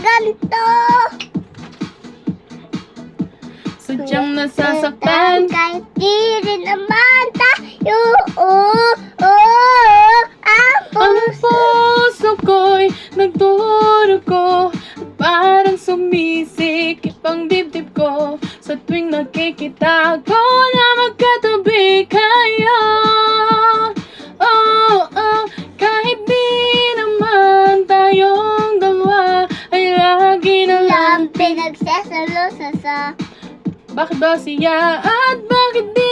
ganito. Sadyang nasasaktan. Kahit di rin naman tayo. Ang puso ko'y nagdurugo at parang sumisikip ang dibdib ko sa tuwing nakikita ko na magkatabi kayo. Kahit di naman tayong dalawa ay lagi na lang Lang pinagsasalo sa bakit ba siya at bakit di